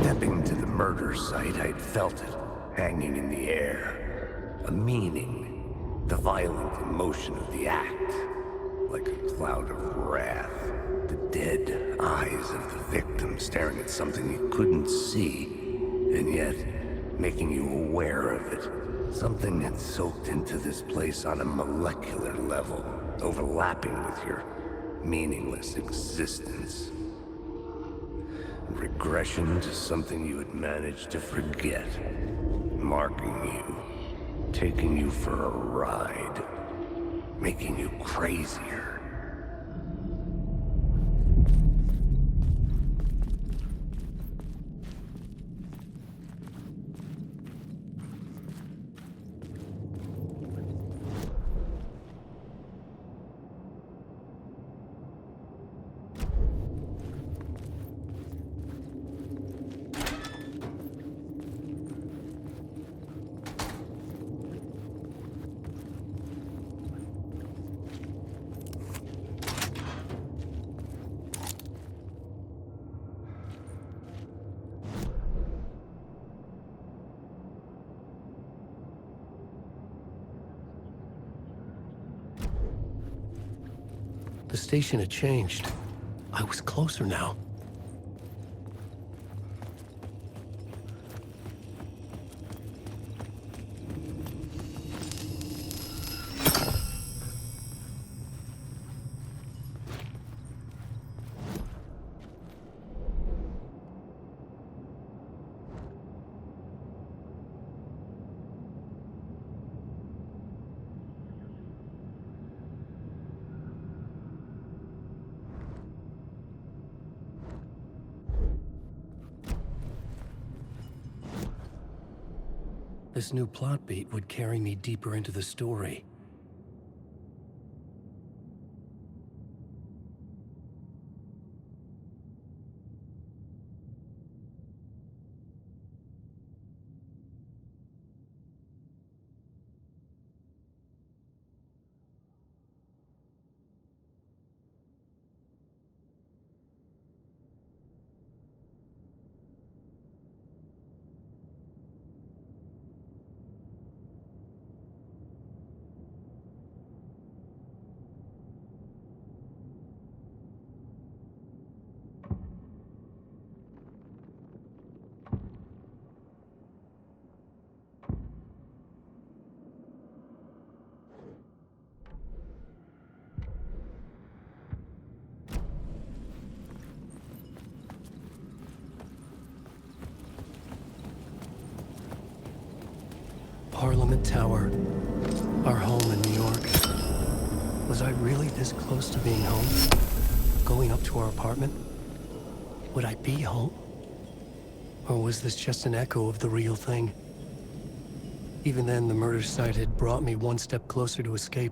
Stepping to the murder site, I'd felt it, hanging in the air. A meaning, the violent emotion of the act, like a cloud of wrath. The dead eyes of the victim staring at something you couldn't see, and yet making you aware of it. Something had soaked into this place on a molecular level, overlapping with your meaningless existence. Regression to something you had managed to forget. Marking you. Taking you for a ride. Making you crazier. The station had changed. I was closer now. This new plot beat would carry me deeper into the story. Parliament Tower, our home in New York. Was I really this close to being home? Going up to our apartment? Would I be home? Or was this just an echo of the real thing? Even then, the murder site had brought me one step closer to escape.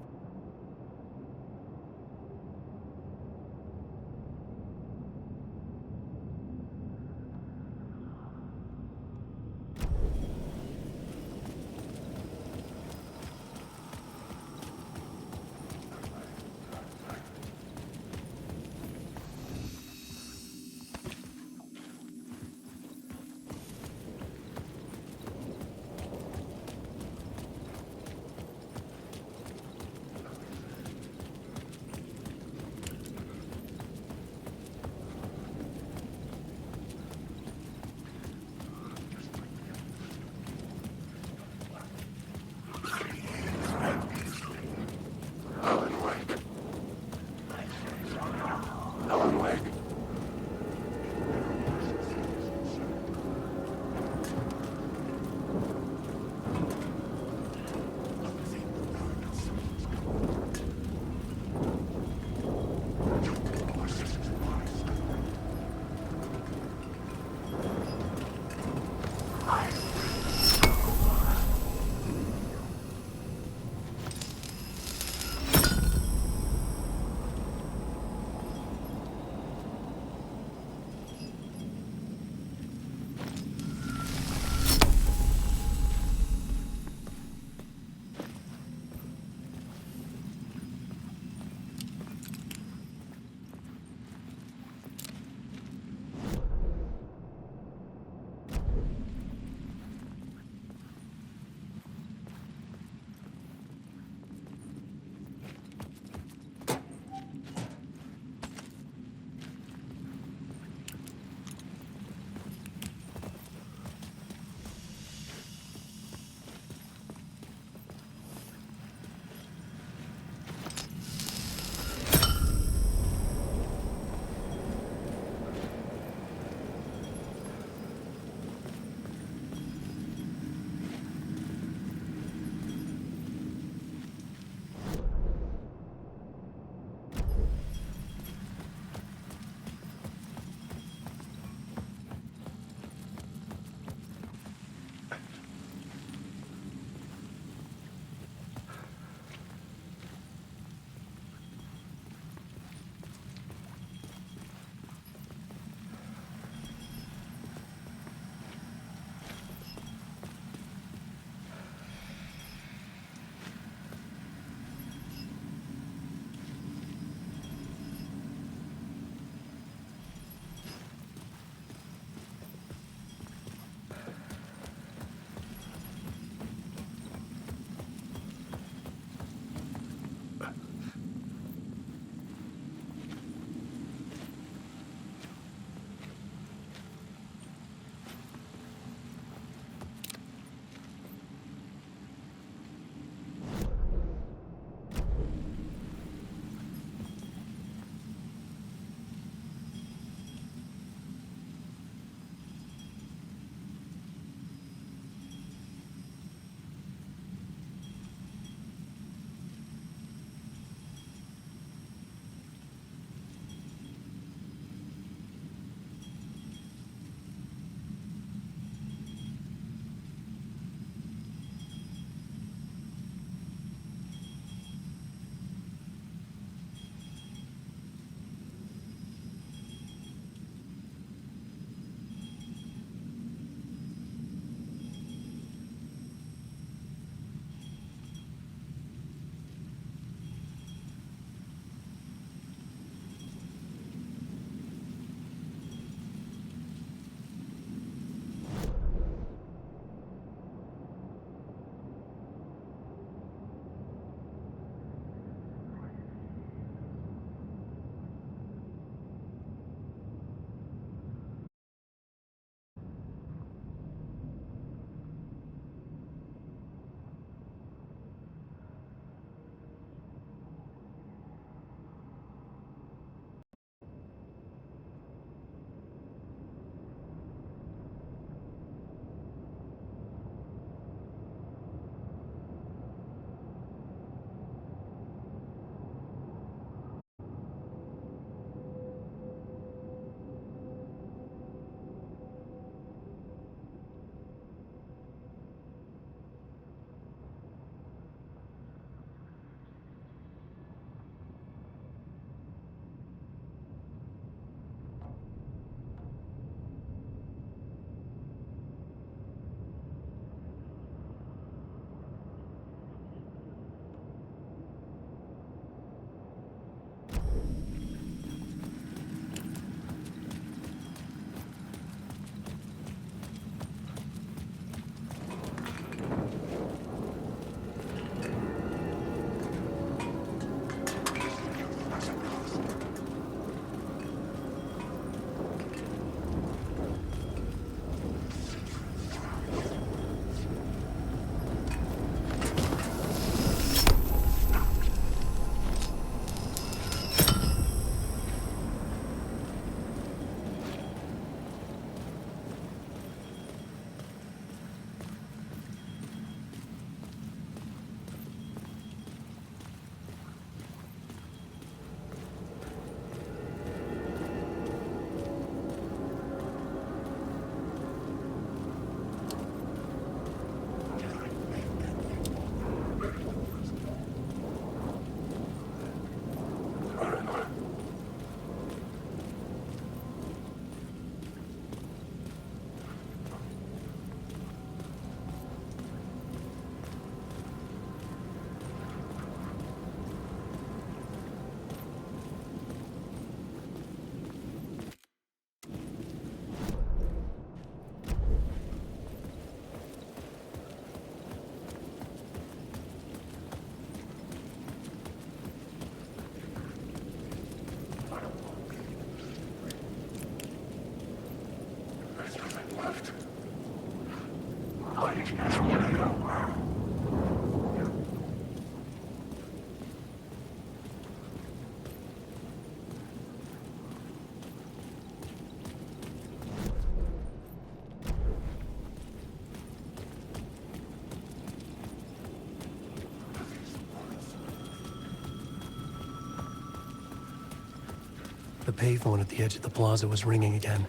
The payphone at the edge of the plaza was ringing again.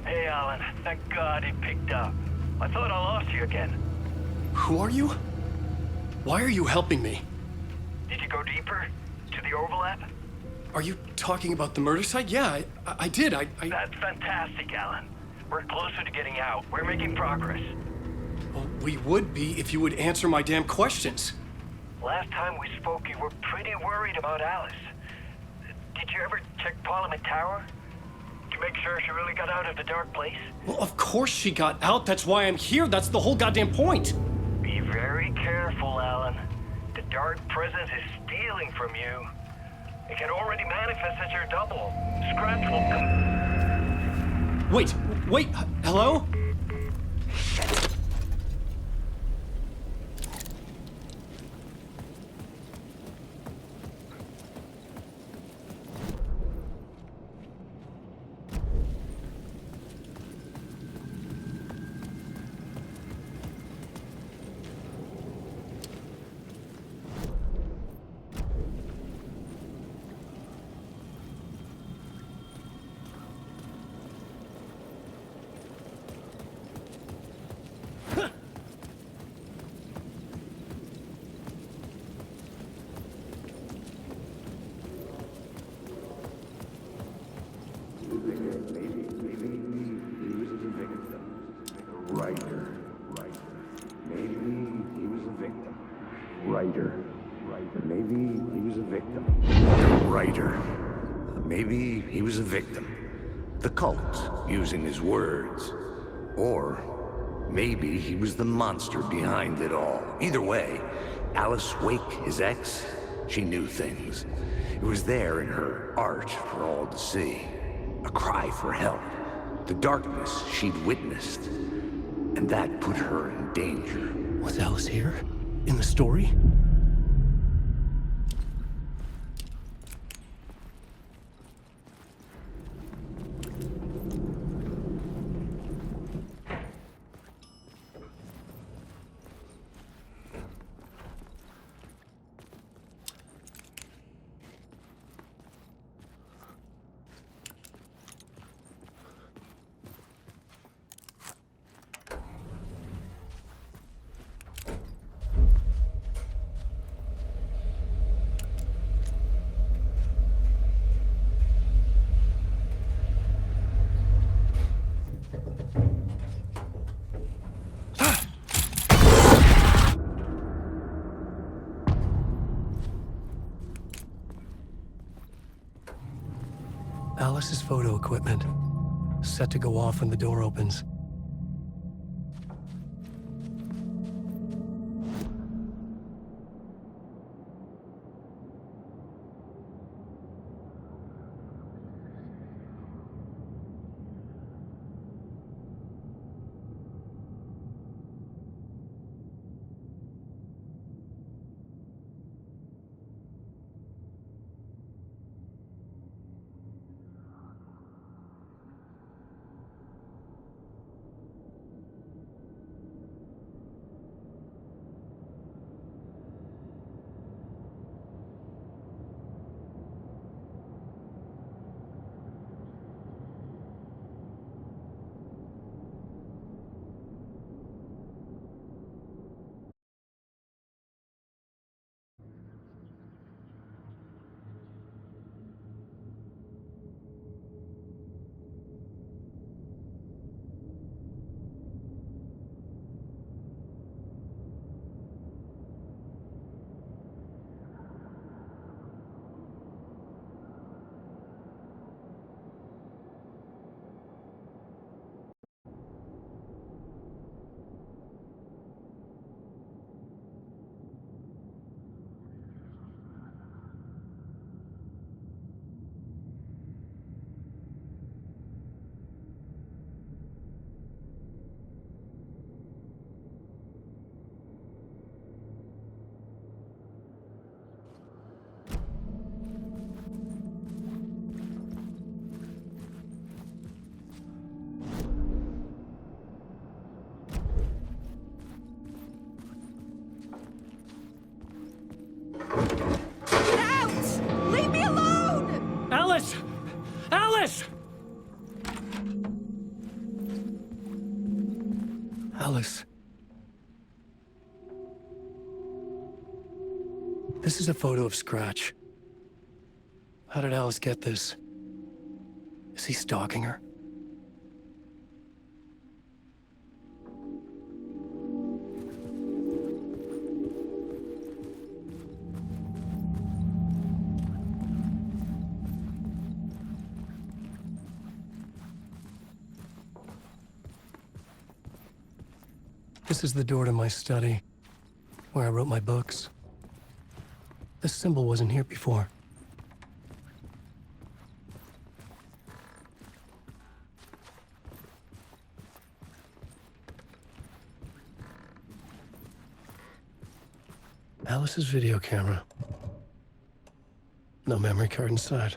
Hey, Alan. Thank God he picked up. I thought I lost you again. Who are you? Why are you helping me? Did you go deeper? To the overlap? Are you talking about the murder site? Yeah, I did. That's fantastic, Alan. We're closer to getting out. We're making progress. Well, we would be if you would answer my damn questions. Last time we spoke, you were pretty worried about Alice. Did you ever check Parliament Tower? To make sure she really got out of the dark place? Well, of course she got out. That's why I'm here. That's the whole goddamn point. Be very careful, Alan. The dark presence is stealing from you. It can already manifest as your double. Scratch will come... Wait, hello? writer. Maybe he was a victim. The writer. Maybe he was a victim. The cult, using his words. Or maybe he was the monster behind it all. Either way, Alice Wake, his ex, she knew things. It was there in her art for all to see. A cry for help. The darkness she'd witnessed. And that put her in danger. Was Alice here? In the story? Alice's photo equipment. Set to go off when the door opens. Get out! Leave me alone! Alice! Alice! Alice. This is a photo of Scratch. How did Alice get this? Is he stalking her? This is the door to my study, where I wrote my books. This symbol wasn't here before. Alice's video camera. No memory card inside.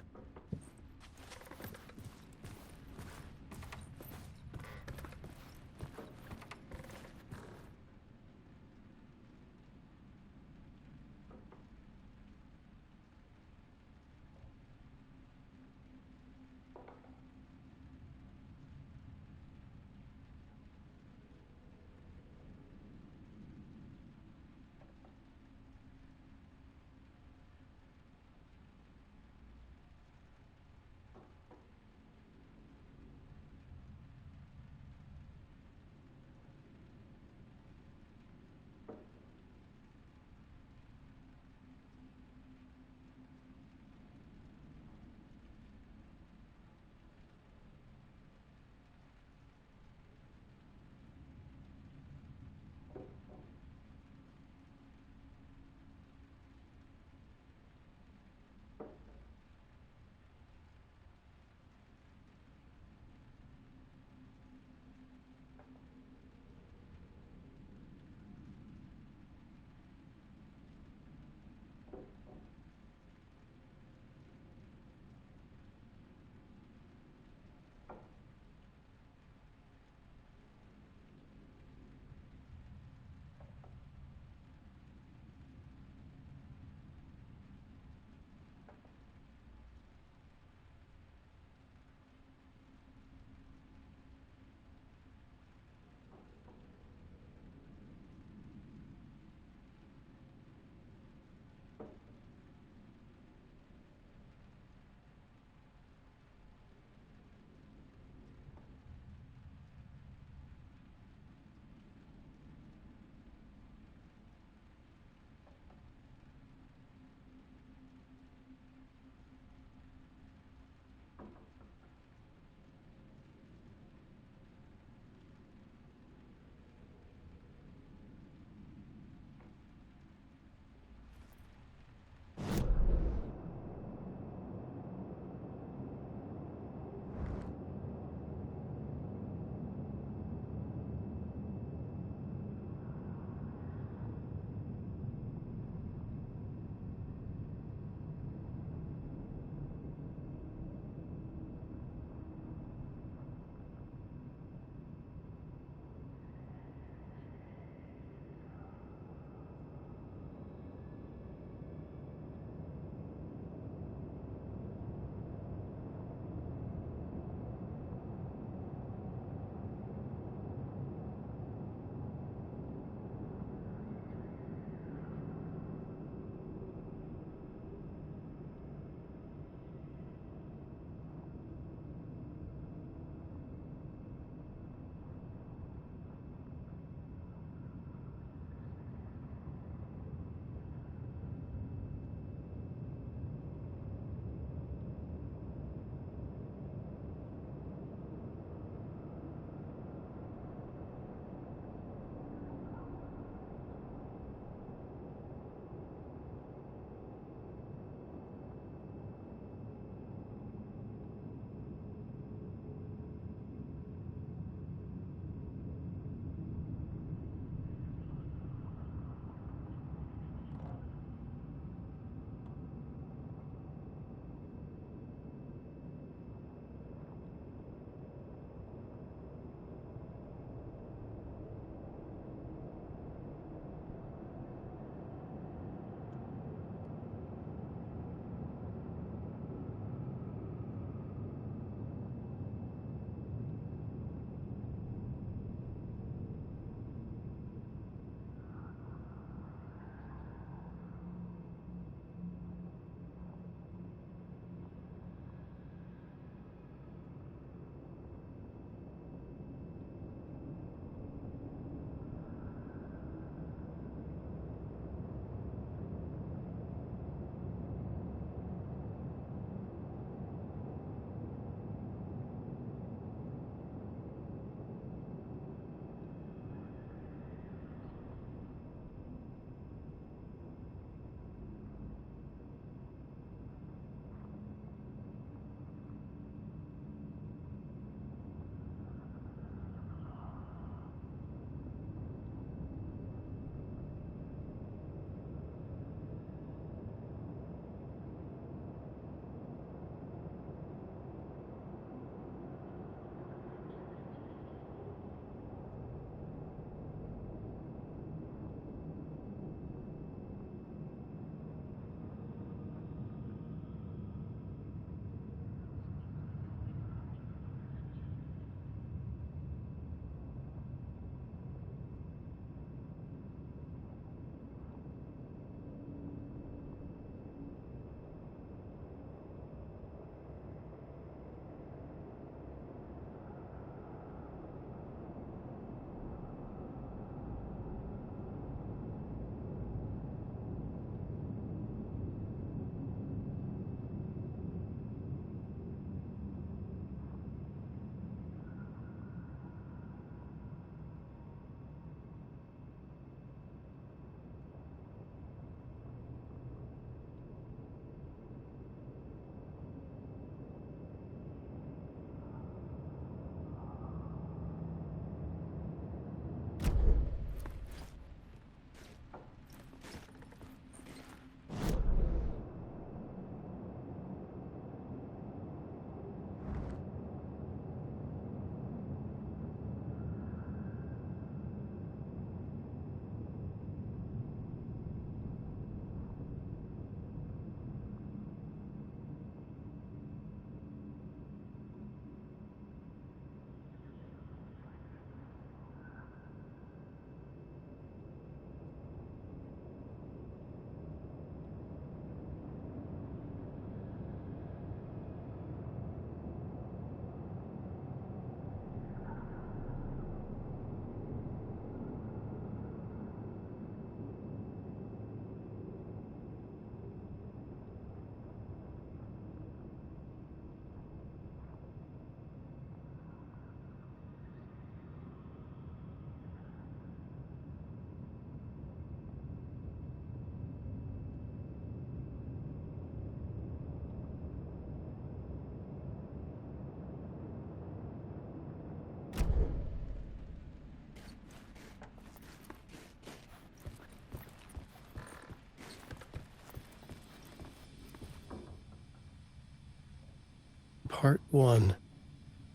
Part 1.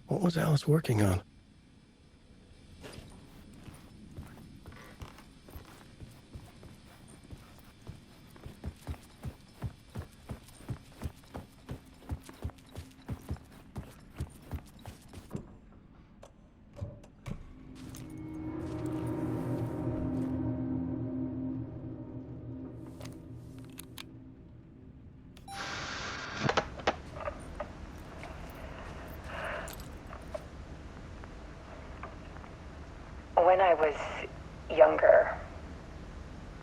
What was Alice working on? When I was younger,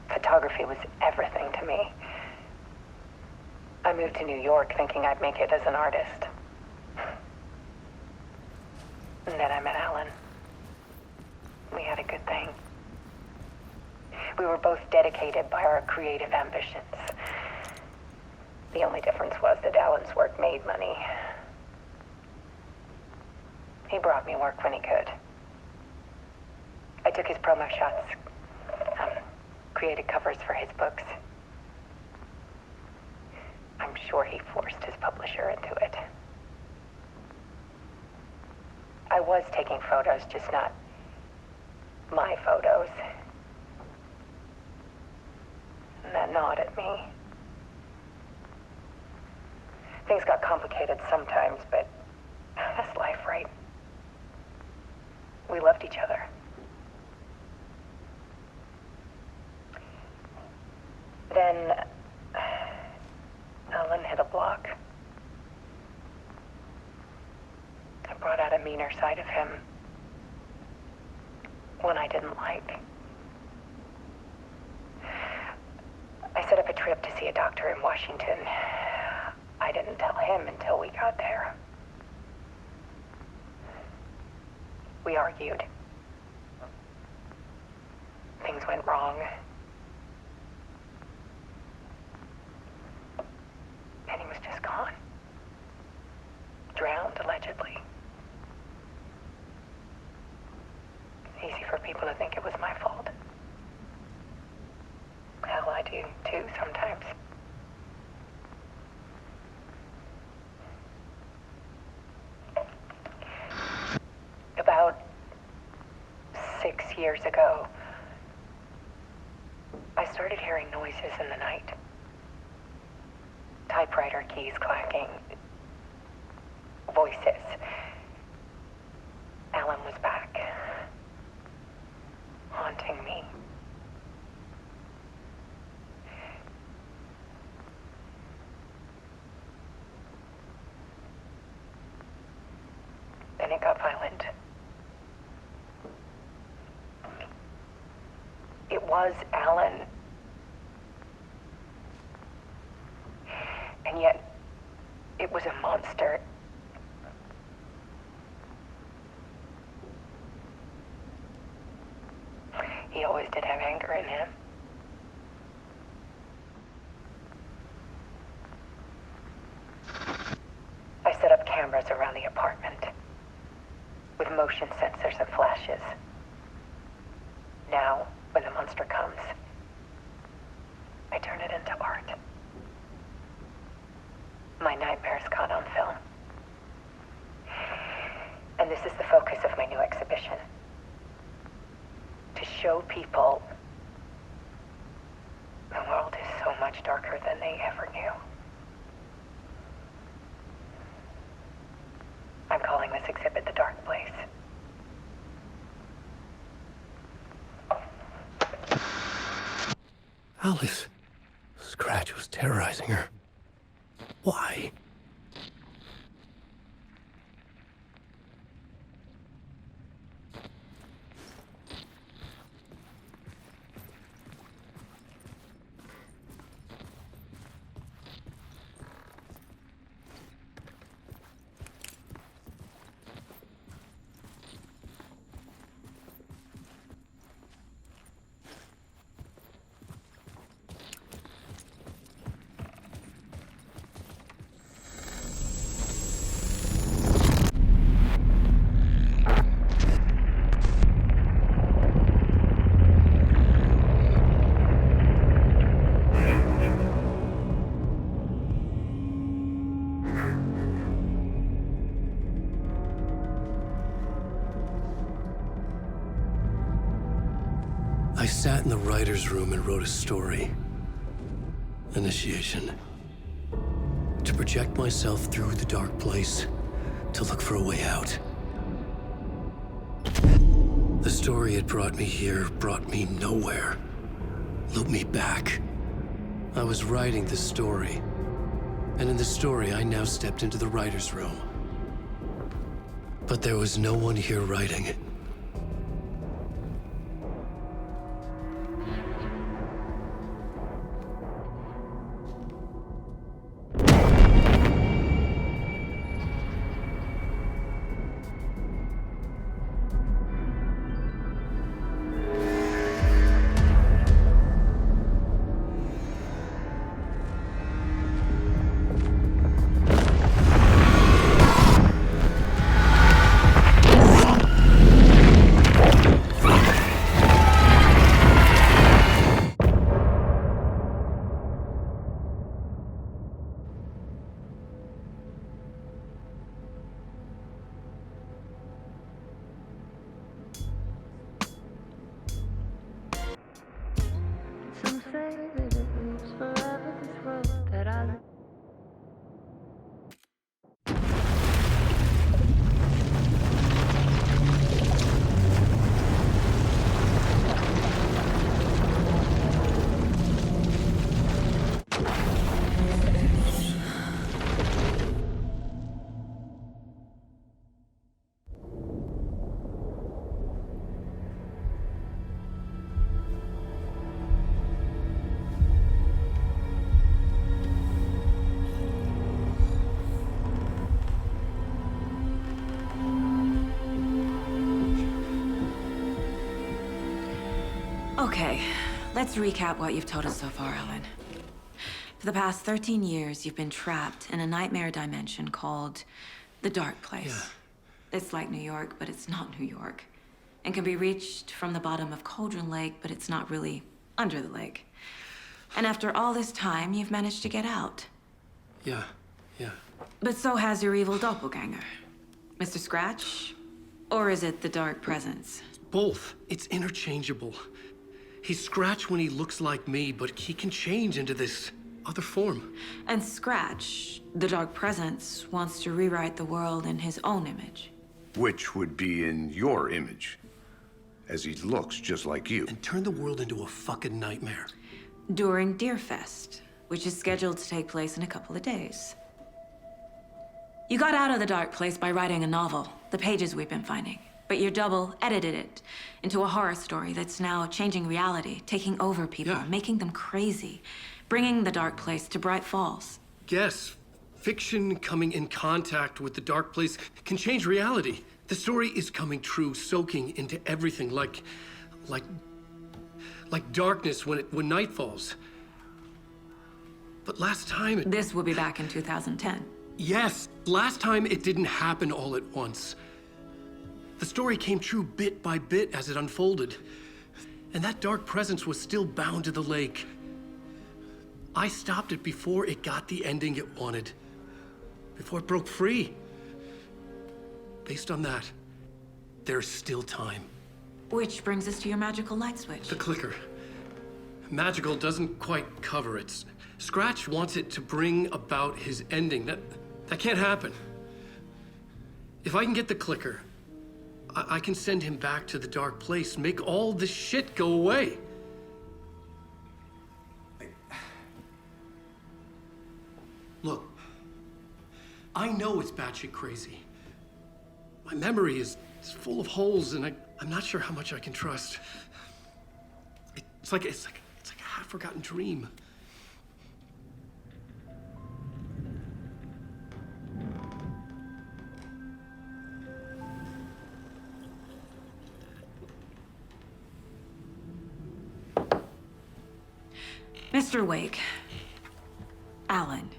photography was everything to me. I moved to New York thinking I'd make it as an artist. And then I met Alan. We had a good thing. We were both dedicated by our creative ambitions. The only difference was that Alan's work made money. He brought me work when he could. I took his promo shots, created covers for his books. I'm sure he forced his publisher into it. I was taking photos, just not my photos. And that gnawed at me. Things got complicated sometimes, but that's life, right? We loved each other. Then Alan hit a block. I brought out a meaner side of him. One I didn't like. I set up a trip to see a doctor in Washington. I didn't tell him until we got there. We argued. Things went wrong. And he was just gone. Drowned, allegedly. Easy for people to think it was my fault. Hell, I do too sometimes. About 6 years ago, I started hearing noises in the night. Typewriter keys clacking. Voices. Alan was back. Haunting me. Then it got violent. It was Alan. And yet, it was a monster. He always did have anger in him. I set up cameras around the apartment with motion sensors and flashes. Now, when the monster comes, I turn it into art. My nightmares caught on film. And this is the focus of my new exhibition. To show people the world is so much darker than they ever knew. I'm calling this exhibit The Dark Place. Alice. Scratch was terrorizing her. Why? sat in the writer's room and wrote a story. Initiation. To project myself through the dark place, to look for a way out. The story had brought me here, brought me nowhere. Looped me back. I was writing the story. And in the story, I now stepped into the writer's room. But there was no one here writing it. Some say that it lives forever, this road that I live. Okay, let's recap what you've told us so far, Alan. For the past 13 years, you've been trapped in a nightmare dimension called the Dark Place. Yeah. It's like New York, but it's not New York. And can be reached from the bottom of Cauldron Lake, but it's not really under the lake. And after all this time, you've managed to get out. Yeah. But so has your evil doppelganger. Mr. Scratch? Or is it the Dark Presence? Both. It's interchangeable. He's Scratch when he looks like me, but he can change into this other form. And Scratch, the Dark Presence, wants to rewrite the world in his own image. Which would be in your image, as he looks just like you. And turn the world into a fucking nightmare. During Deerfest, which is scheduled to take place in a couple of days. You got out of the Dark Place by writing a novel, the pages we've been finding. But your double edited it into a horror story that's now changing reality, taking over people, Yeah. making them crazy, bringing the Dark Place to Bright Falls. Yes, fiction coming in contact with the dark place can change reality. The story is coming true, soaking into everything like darkness when night falls. But last time This will be back in 2010. Yes, last time it didn't happen all at once. The story came true bit by bit as it unfolded. And that dark presence was still bound to the lake. I stopped it before it got the ending it wanted. Before it broke free. Based on that, there's still time. Which brings us to your magical light switch. The clicker. Magical doesn't quite cover it. Scratch wants it to bring about his ending. That can't happen. If I can get the clicker, I can send him back to the dark place, make all this shit go away. Look, I know it's batshit crazy. My memory is full of holes, and I'm not sure how much I can trust. It's like a half-forgotten dream. Mr. Wake, Alan,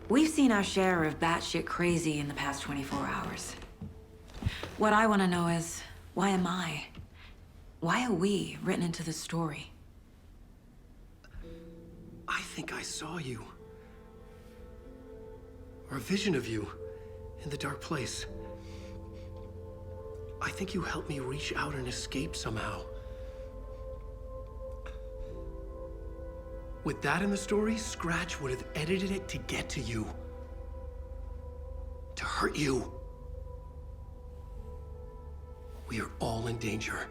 we've seen our share of batshit crazy in the past 24 hours. What I want to know is, why am I? Why are we written into the story? I think I saw you. Or a vision of you in the dark place. I think you helped me reach out and escape somehow. With that in the story, Scratch would have edited it to get to you. To hurt you. We are all in danger.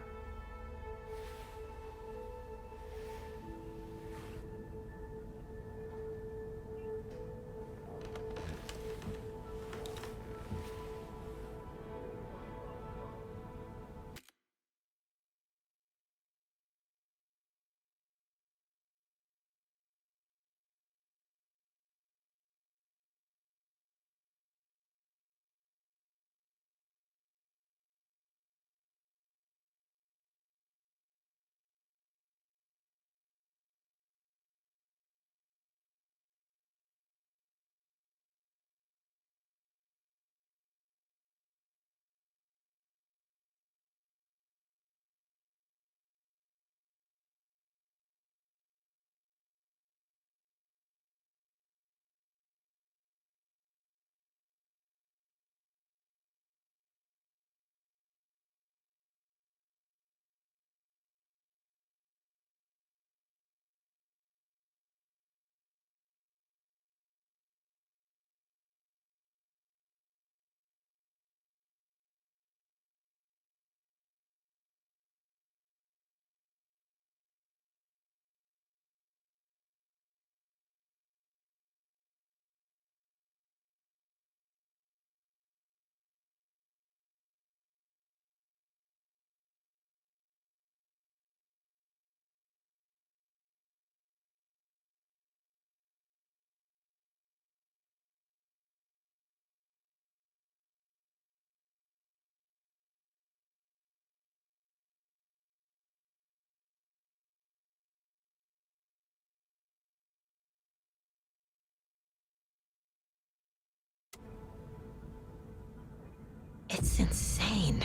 It's insane.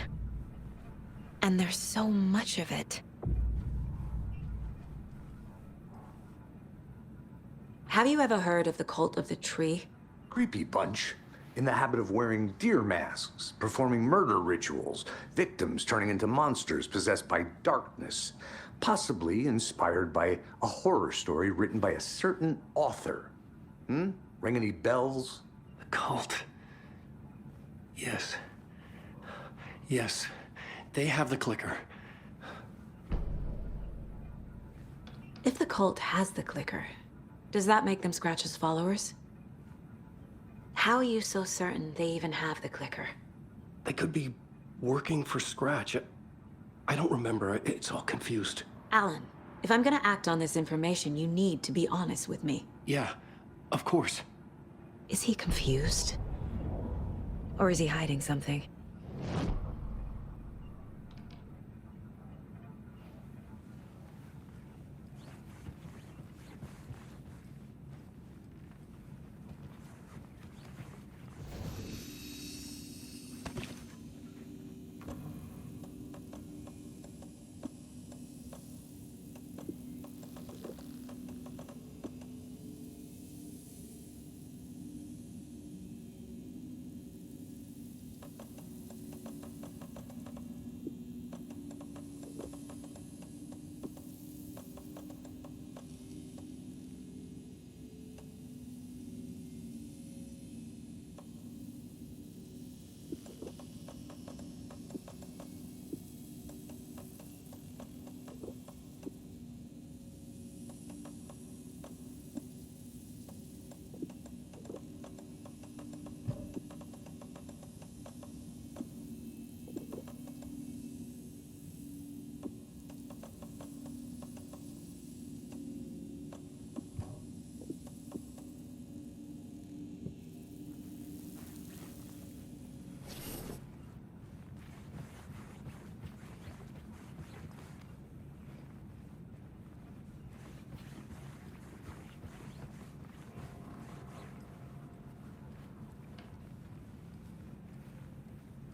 And there's so much of it. Have you ever heard of the Cult of the Tree? Creepy bunch. In the habit of wearing deer masks, performing murder rituals, victims turning into monsters possessed by darkness. Possibly inspired by a horror story written by a certain author. Ring any bells? The cult. Yes. Yes. They have the clicker. If the cult has the clicker, does that make them Scratch's followers? How are you so certain they even have the clicker? They could be working for Scratch. I don't remember. It's all confused. Alan, if I'm gonna act on this information, you need to be honest with me. Yeah, of course. Is he confused? Or is he hiding something?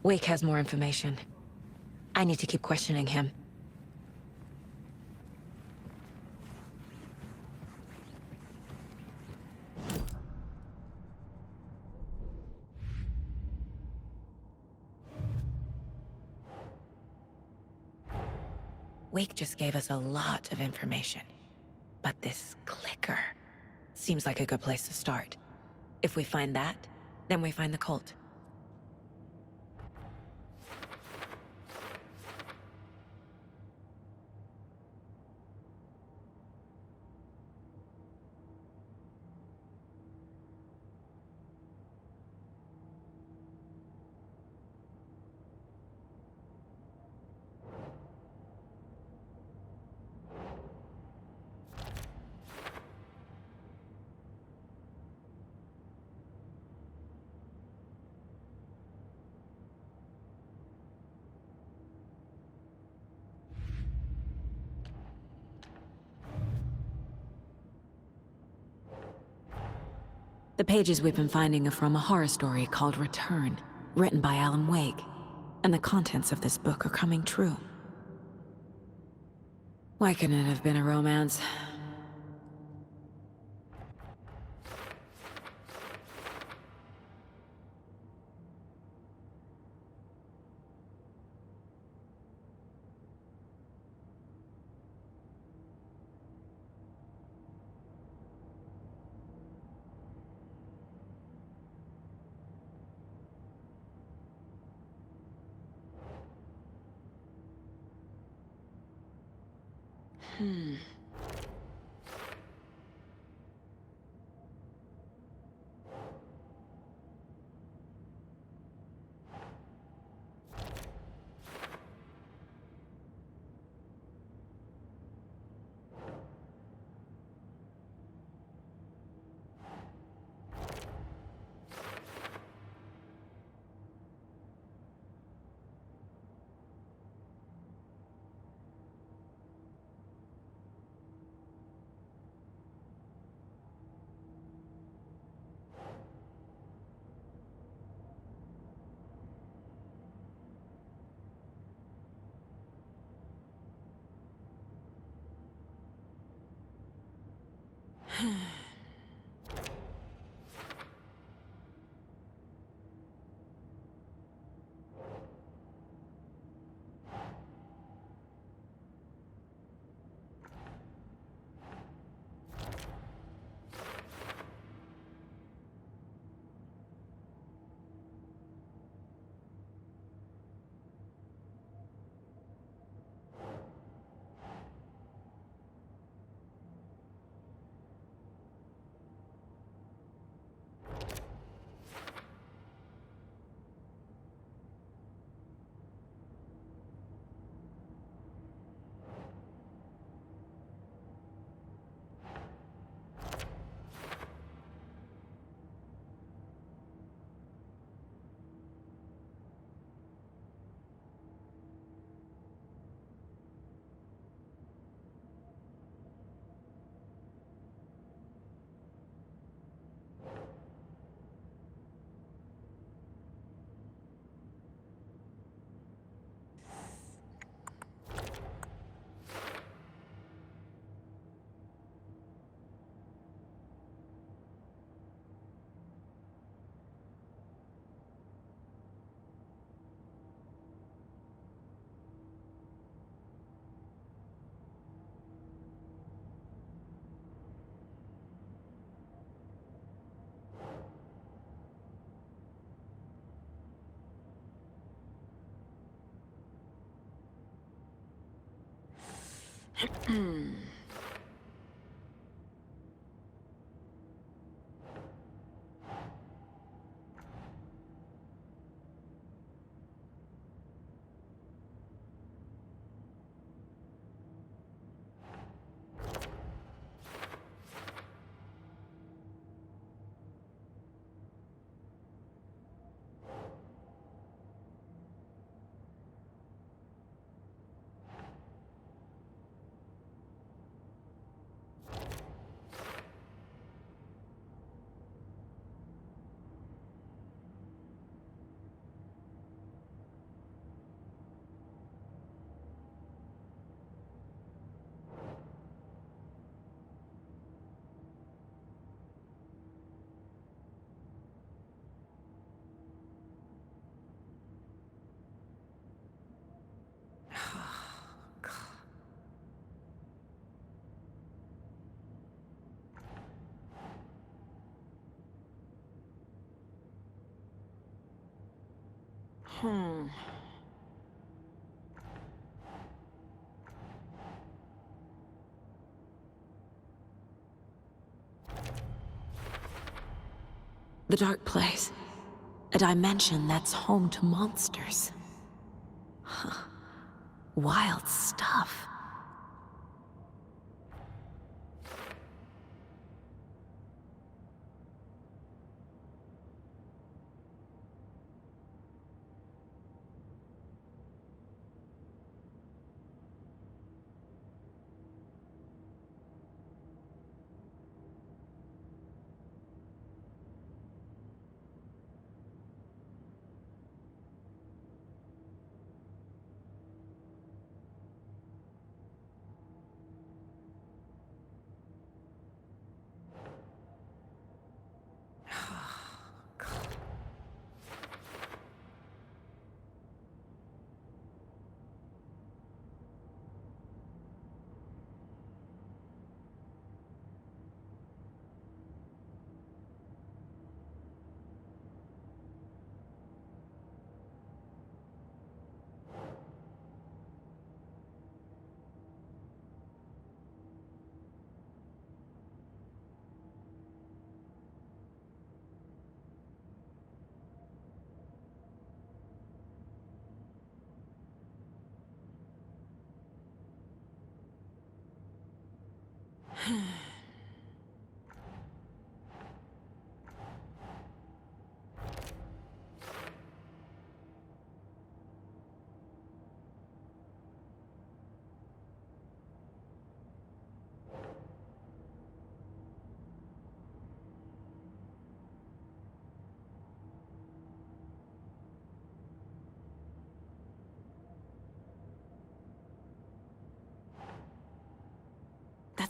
Wake has more information. I need to keep questioning him. Wake just gave us a lot of information. But this click... tracker. Seems like a good place to start. If we find that, then we find the cult. The pages we've been finding are from a horror story called Return, written by Alan Wake. And the contents of this book are coming true. Why couldn't it have been a romance? The dark place. A dimension that's home to monsters. Huh. Wild stuff.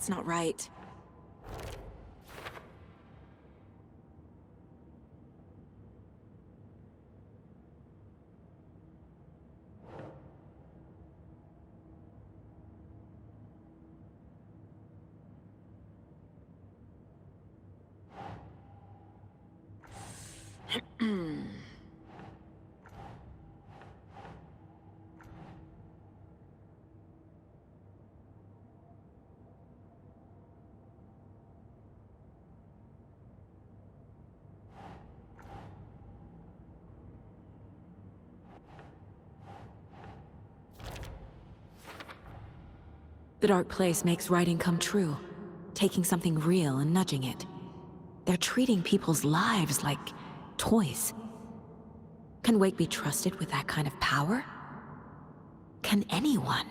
That's not right. The dark place makes writing come true, taking something real and nudging it. They're treating people's lives like toys. Can Wake be trusted with that kind of power? Can anyone?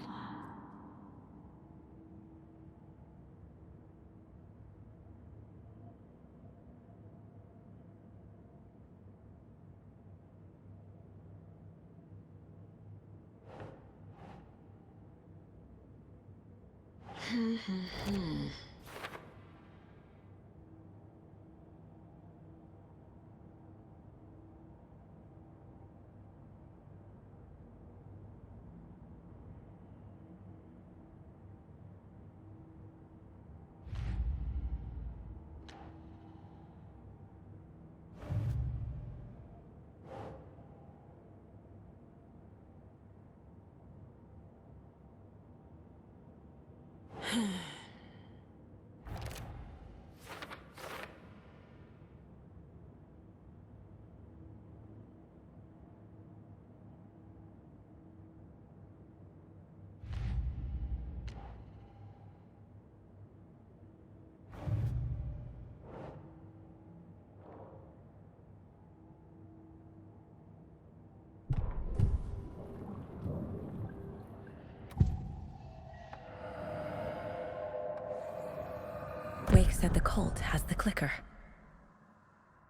Wake said the cult has the clicker.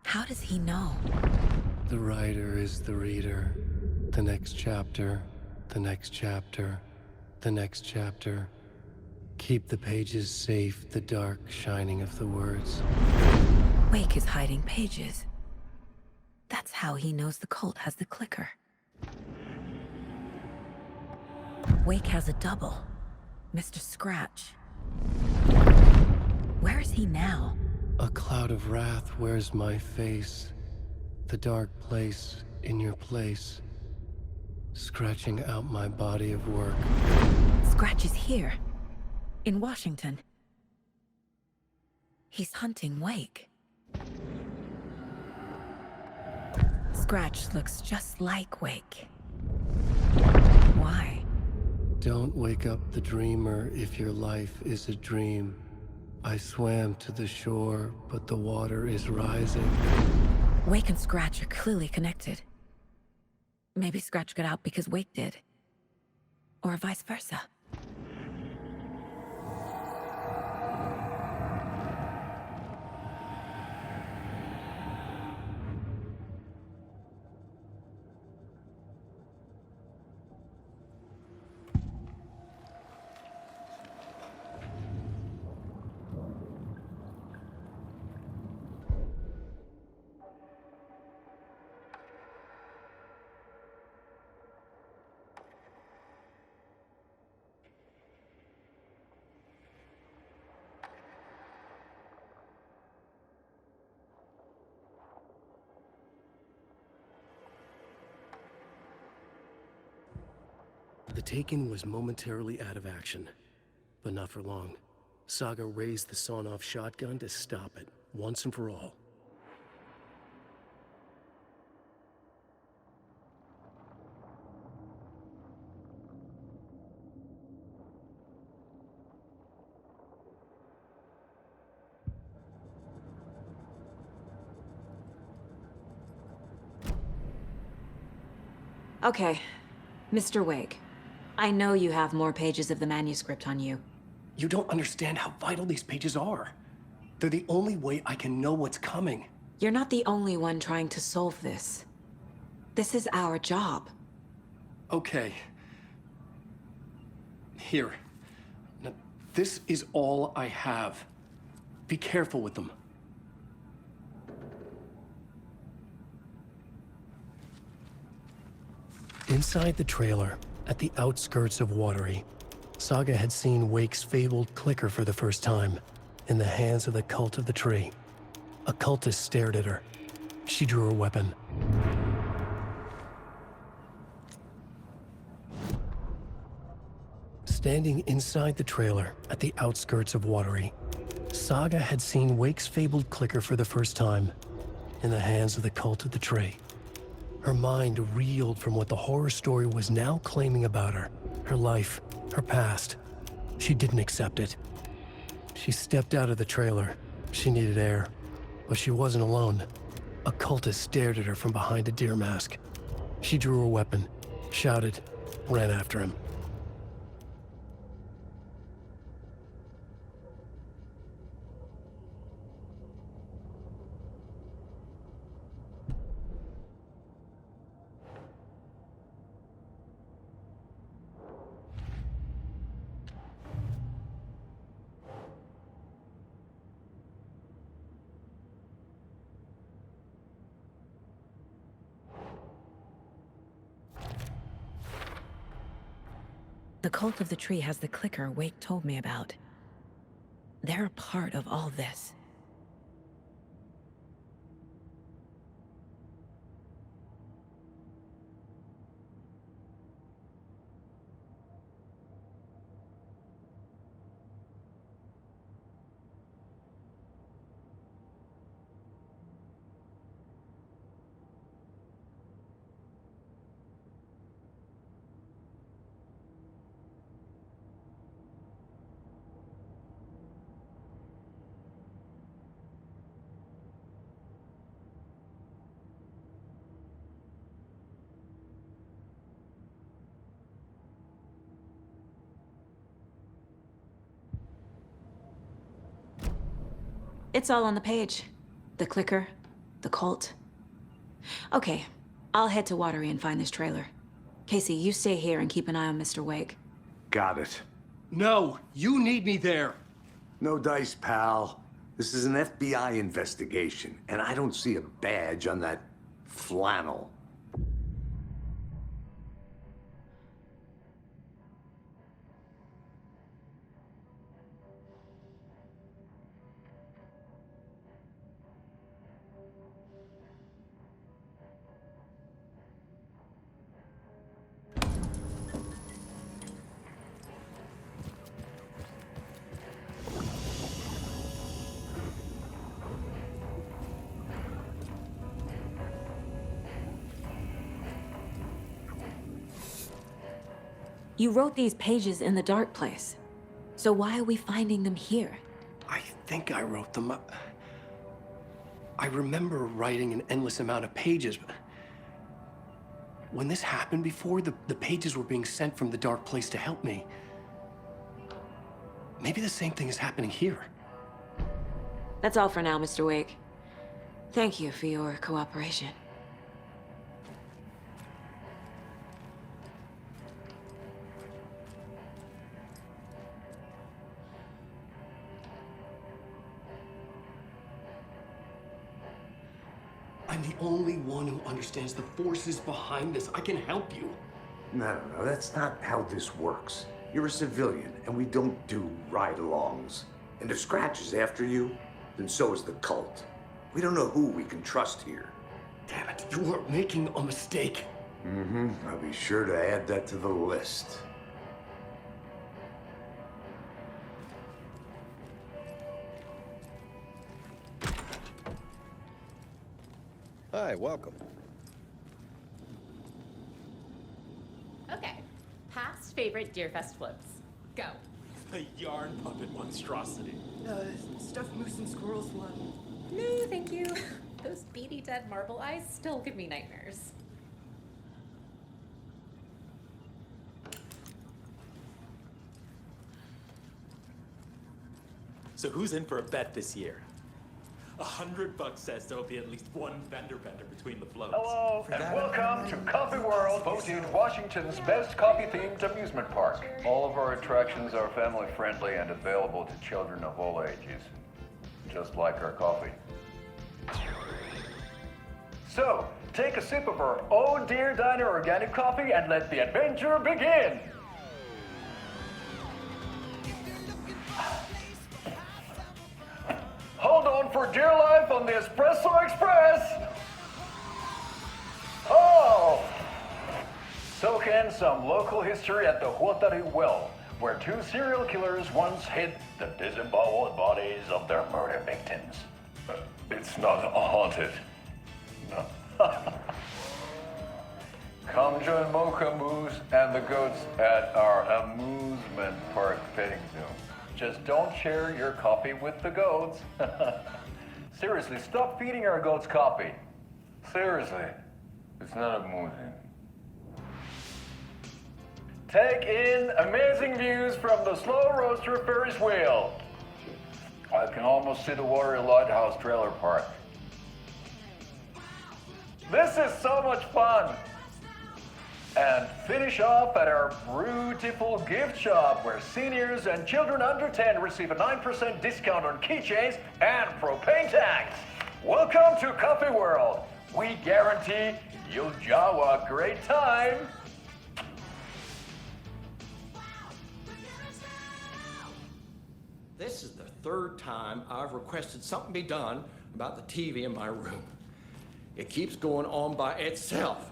How does he know? The writer is the reader. The next chapter, the next chapter, the next chapter. Keep the pages safe, the dark shining of the words. Wake is hiding pages. That's how he knows the cult has the clicker. Wake has a double. Mr. Scratch. Where is he now? A cloud of wrath wears my face. The dark place in your place. scratching out my body of work. Scratch is here, in Washington. He's hunting Wake. Scratch looks just like Wake. Why? Don't wake up the dreamer if your life is a dream. I swam to the shore, but the water is rising. Wake and Scratch are clearly connected. Maybe Scratch got out because Wake did. Or vice versa. The Taken was momentarily out of action, but not for long. Saga raised the sawn-off shotgun to stop it, once and for all. Okay, Mr. Wake. I know you have more pages of the manuscript on you. You don't understand how vital these pages are. They're the only way I can know what's coming. You're not the only one trying to solve this. This is our job. Okay. Here. Now, this is all I have. Be careful with them. Inside the trailer, at the outskirts of Watery, Saga had seen Wake's fabled clicker for the first time, in the hands of the Cult of the Tree. A cultist stared at her. She drew her weapon. Standing inside the trailer, at the outskirts of Watery, Saga had seen Wake's fabled clicker for the first time, in the hands of the Cult of the Tree. Her mind reeled from what the horror story was now claiming about her. Her life, her past. She didn't accept it. She stepped out of the trailer. She needed air. But she wasn't alone. A cultist stared at her from behind a deer mask. She drew her weapon, shouted, ran after him. The Cult of the Tree has the clicker Wake told me about. They're a part of all this. It's all on the page. The clicker, the cult. Okay, I'll head to Watery and find this trailer. Casey, you stay here and keep an eye on Mr. Wake. Got it. No, you need me there. No dice, pal. This is an FBI investigation, and I don't see a badge on that flannel. You wrote these pages in the dark place. So why are we finding them here? I think I wrote them. I remember writing an endless amount of pages, but when this happened before, the pages were being sent from the dark place to help me. Maybe the same thing is happening here. That's all for now, Mr. Wake. Thank you for your cooperation. I'm the only one who understands the forces behind this. I can help you. No, that's not how this works. You're a civilian, and we don't do ride-alongs. And if Scratch is after you, then so is the cult. We don't know who we can trust here. Damn it, you are making a mistake. I'll be sure to add that to the list. Hi, welcome. Okay, past favorite Deerfest floats. Go. The yarn puppet monstrosity. Stuffed moose and squirrels one. No, thank you. Those beady dead marble eyes still give me nightmares. So who's in for a bet this year? $100 says there'll be at least one vendor bender between the floats. Hello, and welcome to Coffee World, voted Washington's best coffee-themed amusement park. All of our attractions are family-friendly and available to children of all ages, just like our coffee. So, take a sip of our Oh Dear Diner organic coffee and let the adventure begin! Hold on for dear life on the Espresso Express! Oh! Soak in some local history at the Volta well, where two serial killers once hid the disemboweled bodies of their murder victims. It's not haunted. No. Come join Mocha Moose and the goats at our amusement park petting zoo. Just don't share your coffee with the goats. Seriously, stop feeding our goats coffee. Seriously, it's not amusing. Take in amazing views from the Slow Roaster Ferris wheel. I can almost see the Watery Lighthouse trailer park. This is so much fun. And finish off at our beautiful gift shop where seniors and children under 10 receive a 9% discount on keychains and propane tanks. Welcome to Coffee World. We guarantee you'll jaw a great time. This is the third time I've requested something be done about the TV in my room. It keeps going on by itself.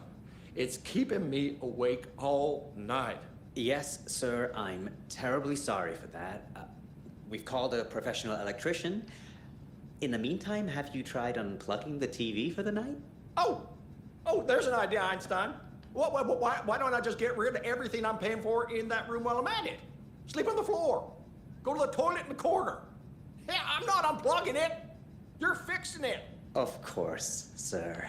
It's keeping me awake all night. Yes, sir, I'm terribly sorry for that. We've called a professional electrician. In the meantime, have you tried unplugging the TV for the night? Oh, there's an idea, Einstein. Why don't I just get rid of everything I'm paying for in that room while I'm at it? Sleep on the floor. Go to the toilet in the corner. Yeah, I'm not unplugging it. You're fixing it. Of course, sir.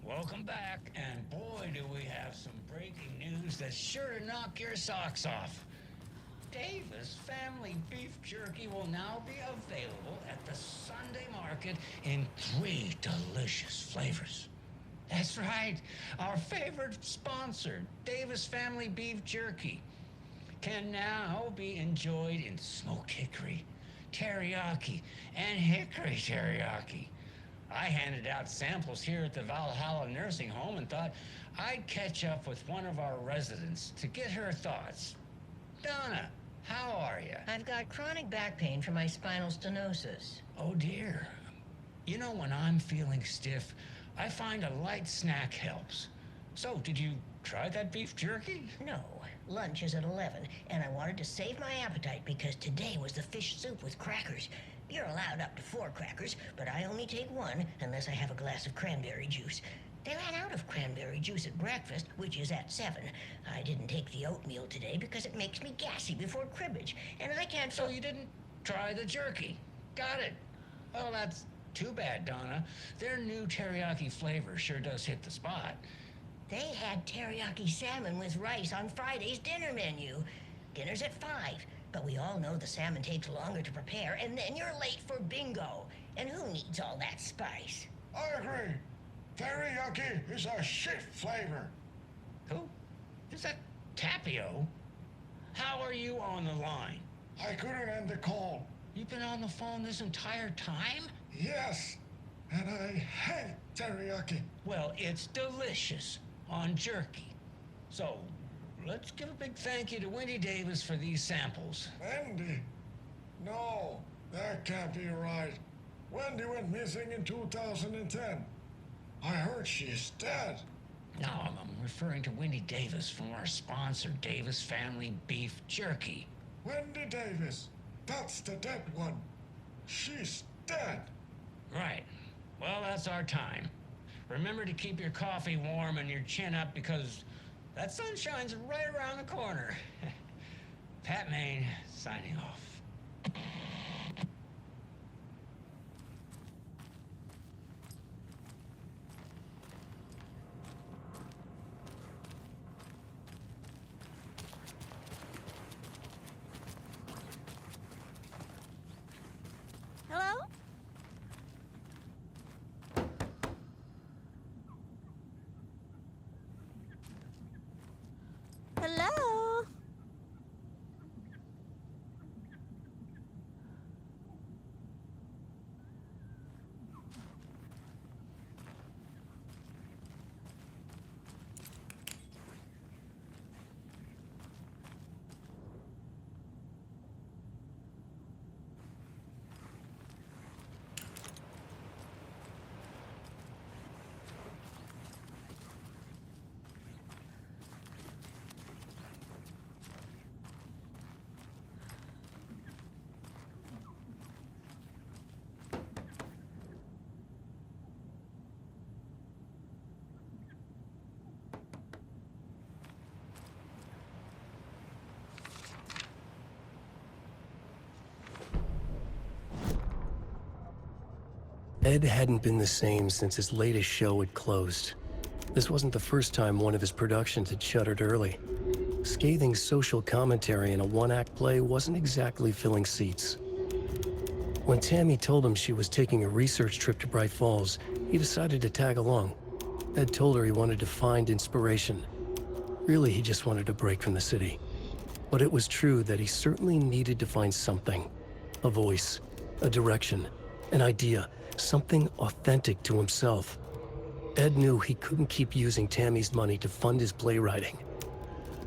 Welcome back, and boy, do we have some breaking news that's sure to knock your socks off. Davis Family Beef Jerky will now be available at the Sunday market in 3 delicious flavors. That's right, our favorite sponsor, Davis Family Beef Jerky, can now be enjoyed in smoked hickory, teriyaki, and hickory teriyaki. I handed out samples here at the Valhalla Nursing Home and thought I'd catch up with one of our residents to get her thoughts. Donna, how are you? I've got chronic back pain from my spinal stenosis. Oh dear. You know, when I'm feeling stiff, I find a light snack helps. So, did you try that beef jerky? No. Lunch is at 11, and I wanted to save my appetite because today was the fish soup with crackers. You're allowed up to 4 crackers, but I only take 1 unless I have a glass of cranberry juice. They ran out of cranberry juice at breakfast, which is at 7. I didn't take the oatmeal today because it makes me gassy before cribbage, and I can't... So you didn't try the jerky? Got it. Well, that's too bad, Donna. Their new teriyaki flavor sure does hit the spot. They had teriyaki salmon with rice on Friday's dinner menu. Dinner's at 5, but we all know the salmon takes longer to prepare, and then you're late for bingo. And who needs all that spice? I agree. Teriyaki is a shit flavor. Who? Is that Tapio? How are you on the line? I couldn't end the call. You've been on the phone this entire time? Yes, and I hate teriyaki. Well, it's delicious on jerky. So, let's give a big thank you to Wendy Davis for these samples. Wendy? No, that can't be right. Wendy went missing in 2010. I heard she's dead. No, I'm referring to Wendy Davis from our sponsor, Davis Family Beef Jerky. Wendy Davis. That's the dead one. She's dead. Right. Well, that's our time. Remember to keep your coffee warm and your chin up because that sun shines right around the corner. Pat Maine, signing off. Hello? Hello? Ed hadn't been the same since his latest show had closed. This wasn't the first time one of his productions had shuttered early. Scathing social commentary in a one-act play wasn't exactly filling seats. When Tammy told him she was taking a research trip to Bright Falls, he decided to tag along. Ed told her he wanted to find inspiration. Really, he just wanted a break from the city. But it was true that he certainly needed to find something. A voice, a direction, an idea, something authentic to himself. Ed knew he couldn't keep using Tammy's money to fund his playwriting.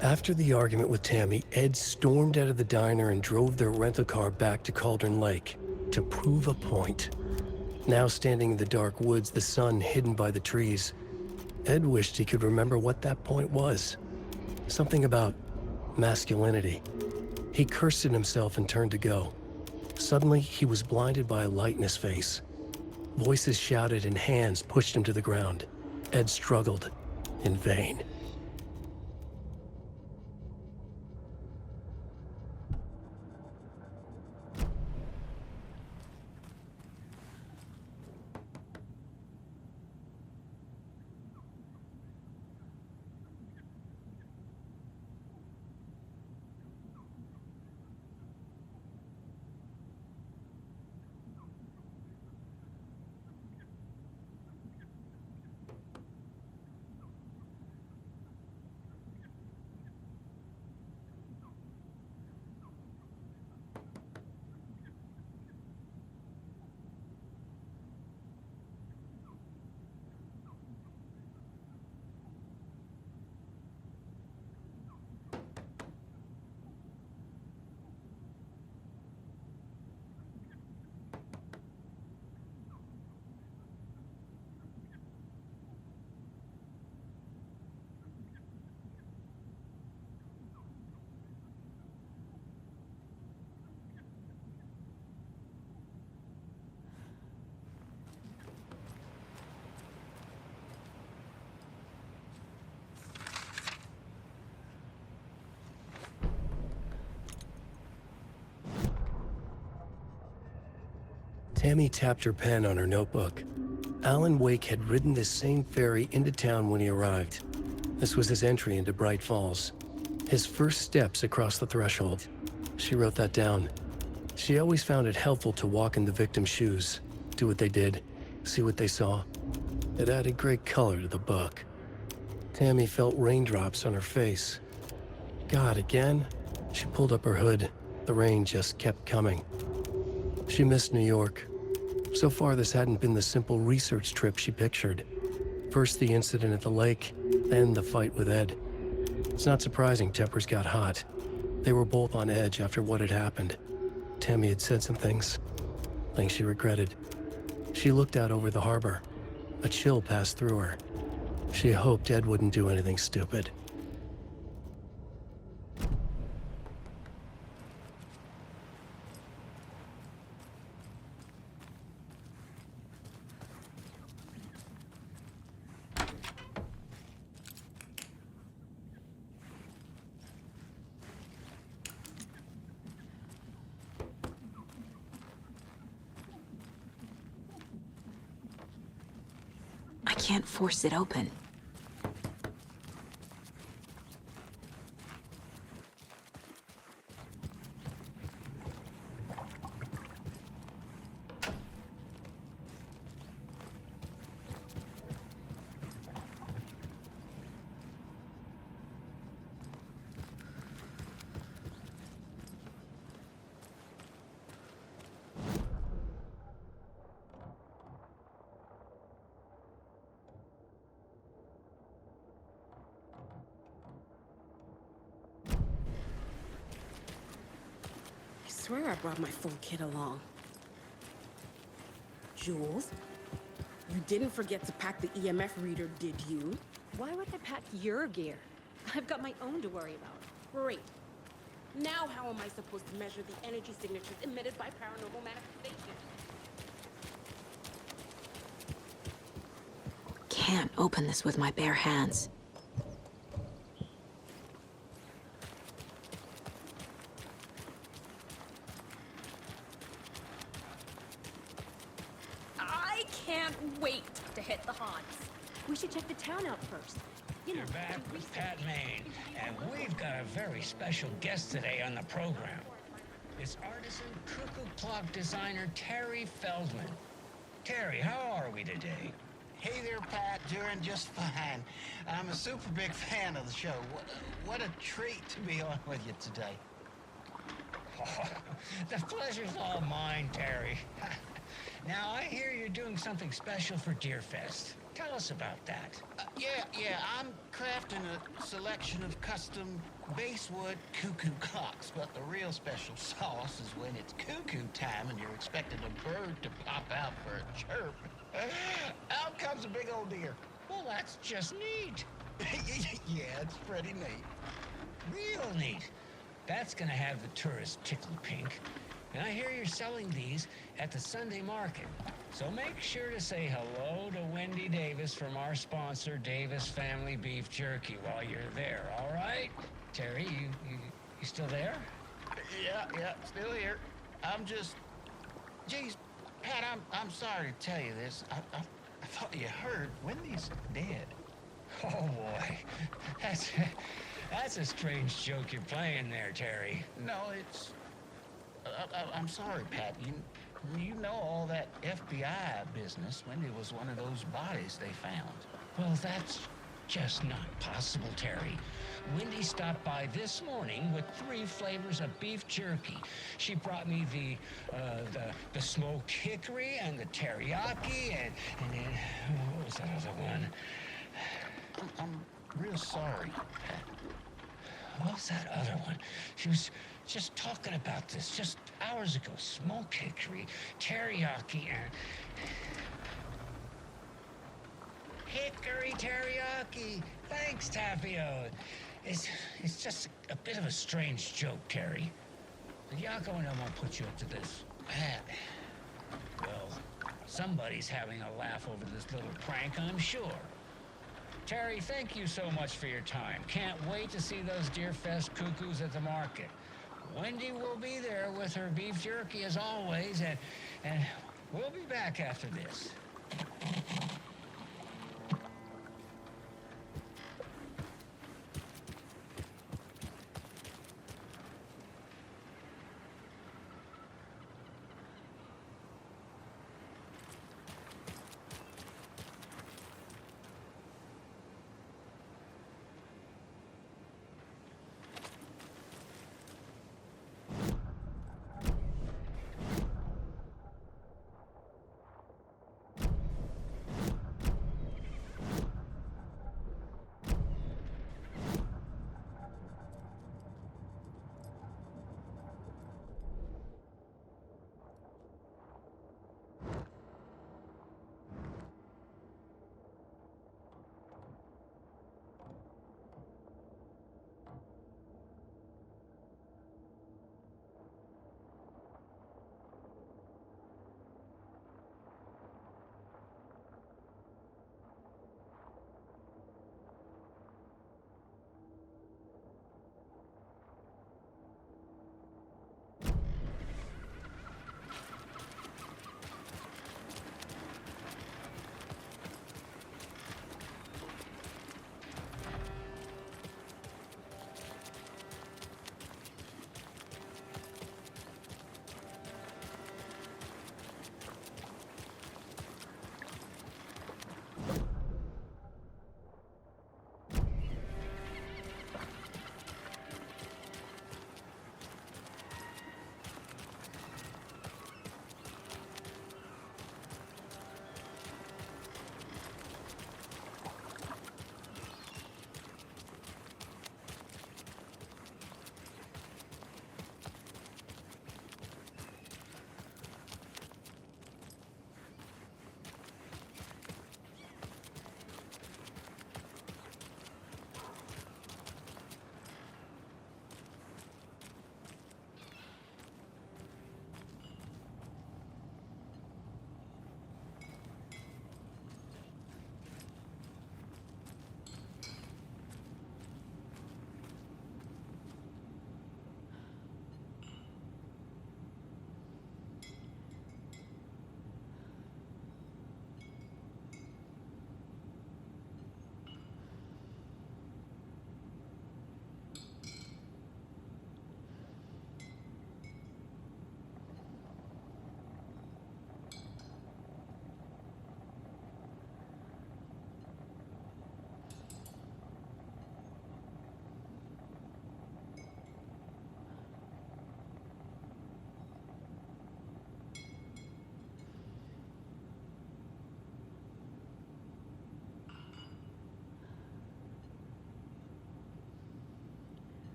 After the argument with Tammy, Ed stormed out of the diner and drove their rental car back to Cauldron Lake to prove a point. Now standing in the dark woods, the sun hidden by the trees, Ed wished he could remember what that point was. Something about masculinity. He cursed at himself and turned to go. Suddenly, he was blinded by a light in his face. Voices shouted and hands pushed him to the ground. Ed struggled, in vain. Tammy tapped her pen on her notebook. Alan Wake had ridden this same ferry into town when he arrived. This was his entry into Bright Falls. His first steps across the threshold. She wrote that down. She always found it helpful to walk in the victim's shoes, do what they did, see what they saw. It added great color to the book. Tammy felt raindrops on her face. God, again? She pulled up her hood. The rain just kept coming. She missed New York. So far, this hadn't been the simple research trip she pictured. First the incident at the lake, then the fight with Ed. It's not surprising tempers got hot. They were both on edge after what had happened. Tammy had said some things she regretted. She looked out over the harbor. A chill passed through her. She hoped Ed wouldn't do anything stupid. I can't force it open. I swear I brought my full kit along. Jules, you didn't forget to pack the EMF reader, did you? Why would I pack your gear? I've got my own to worry about. Great. Now how am I supposed to measure the energy signatures emitted by paranormal manifestations? Can't open this with my bare hands. I can't wait to hit the haunts. We should check the town out first. You're back with Pat Maine, and we've got a very special guest today on the program. It's artisan cuckoo clock designer Terry Feldman. Terry, how are we today? Hey there, Pat. Doing just fine. I'm a super big fan of the show. What a treat to be on with you today. Oh, the pleasure's all mine, Terry. Now, I hear you're doing something special for Deerfest. Tell us about that. Yeah, I'm crafting a selection of custom basswood cuckoo clocks, but the real special sauce is when it's cuckoo time and you're expecting a bird to pop out for a chirp. Out comes a big old deer. Well, that's just neat. Yeah, it's pretty neat. Real neat. That's gonna have the tourists tickled pink. And I hear you're selling these at the Sunday market. So make sure to say hello to Wendy Davis from our sponsor, Davis Family Beef Jerky, while you're there, all right? Terry, you still there? Yeah, still here. I'm just... Geez, Pat, I'm sorry to tell you this. I thought you heard Wendy's dead. Oh, boy. That's a strange joke you're playing there, Terry. No, it's... I'm sorry, Pat. You know all that FBI business. Wendy was one of those bodies they found. Well, that's just not possible, Terry. Wendy stopped by this morning with 3 flavors of beef jerky. She brought me the smoked hickory and the teriyaki and then what was that other one? I'm real sorry, Pat. What was that other one? She was just talking about this just hours ago. Smoked hickory, teriyaki, and... Hickory teriyaki! Thanks, Tapio. It's just a bit of a strange joke, Terry. Yako and I won't put you up to this. Pat. Well, somebody's having a laugh over this little prank, I'm sure. Terry, thank you so much for your time. Can't wait to see those Deerfest cuckoos at the market. Wendy will be there with her beef jerky as always, and We'll be back after this.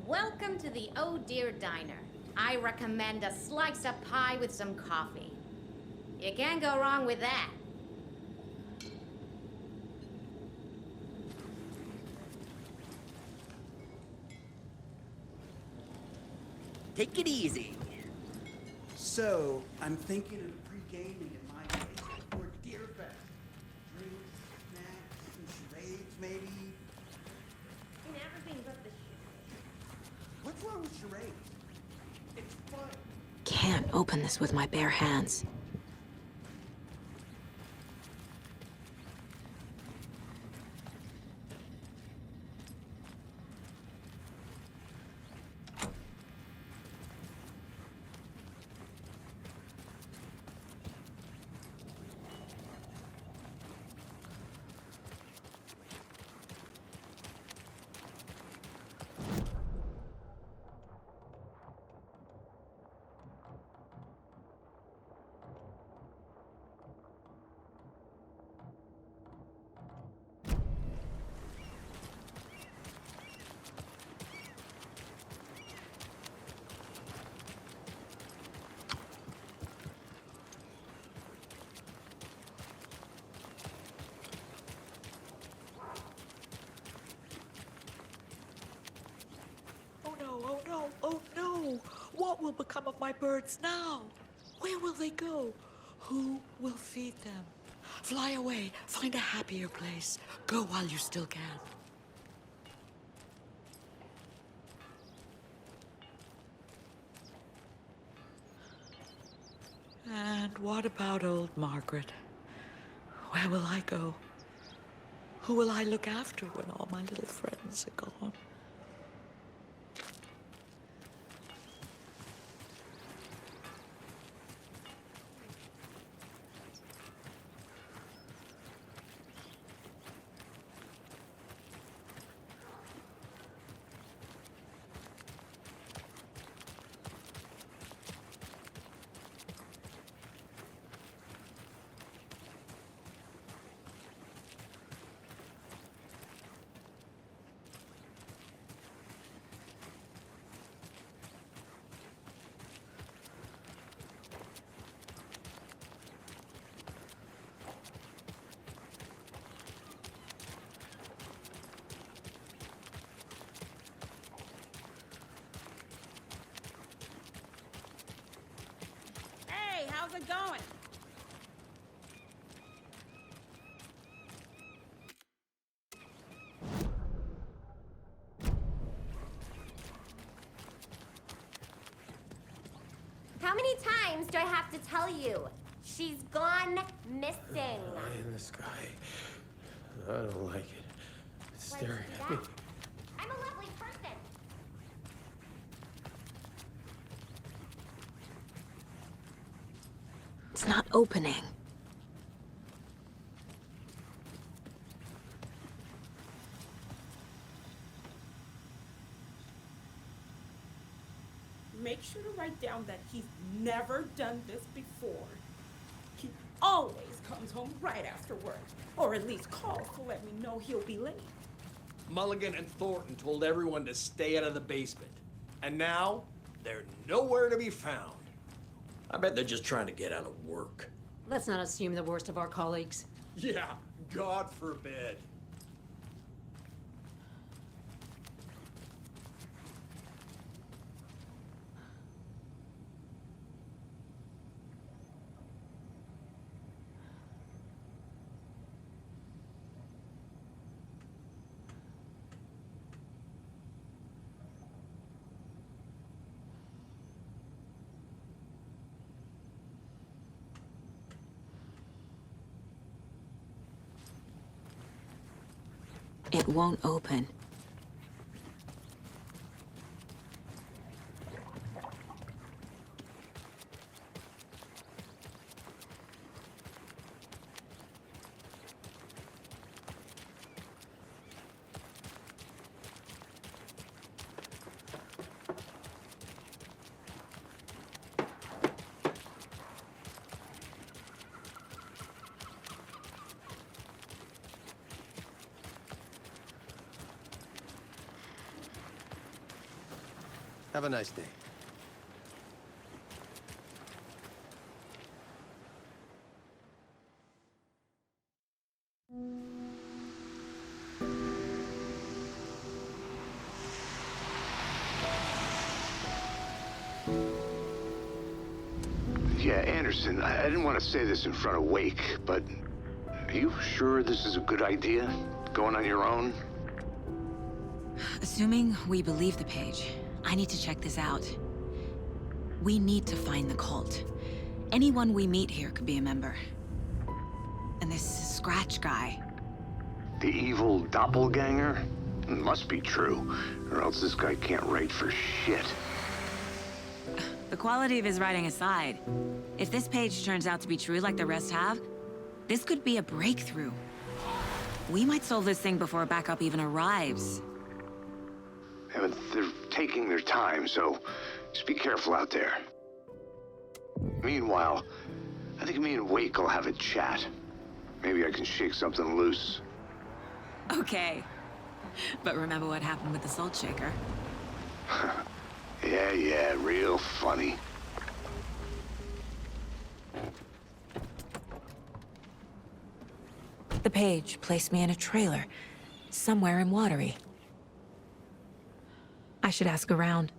Welcome to the Oh Dear Diner. I recommend a slice of pie with some coffee. You can't go wrong with that. Take it easy. So, I'm thinking of pre-gaming in my place before Deer Fest. Drinks, snacks, some charades, maybe. In everything but the shit. What's wrong with charades? It's fun. Can't open this with my bare hands. oh no! What will become of my birds now? Where will they go? Who will feed them? Fly away, find a happier place. Go while you still can. And what about old Margaret? Where will I go? Who will I look after when all my little friends are gone? Hey, how's it going? How many times do I have to tell you? She's gone missing. In the sky. I don't like it. It's staring at me. I'm a lovely person. It's not opening. Make sure to write down that he's never done this before. He always comes home right after work, or at least calls to let me know he'll be late. Mulligan and Thornton told everyone to stay out of the basement. And now, they're nowhere to be found. I bet they're just trying to get out of work. Let's not assume the worst of our colleagues. Yeah, God forbid. It won't open. Have a nice day. Yeah, Anderson, I didn't want to say this in front of Wake, but are you sure this is a good idea? Going on your own? Assuming we believe the page, I need to check this out. We need to find the cult. Anyone we meet here could be a member. And this Scratch guy. The evil doppelganger? Must be true, or else this guy can't write for shit. The quality of his writing aside, if this page turns out to be true like the rest have, this could be a breakthrough. We might solve this thing before backup even arrives. Yeah, but they're taking their time, so just be careful out there. Meanwhile, I think me and Wake will have a chat. Maybe I can shake something loose. Okay. But remember what happened with the salt shaker? Yeah, real funny. The page placed me in a trailer, somewhere in Watery. I should ask around.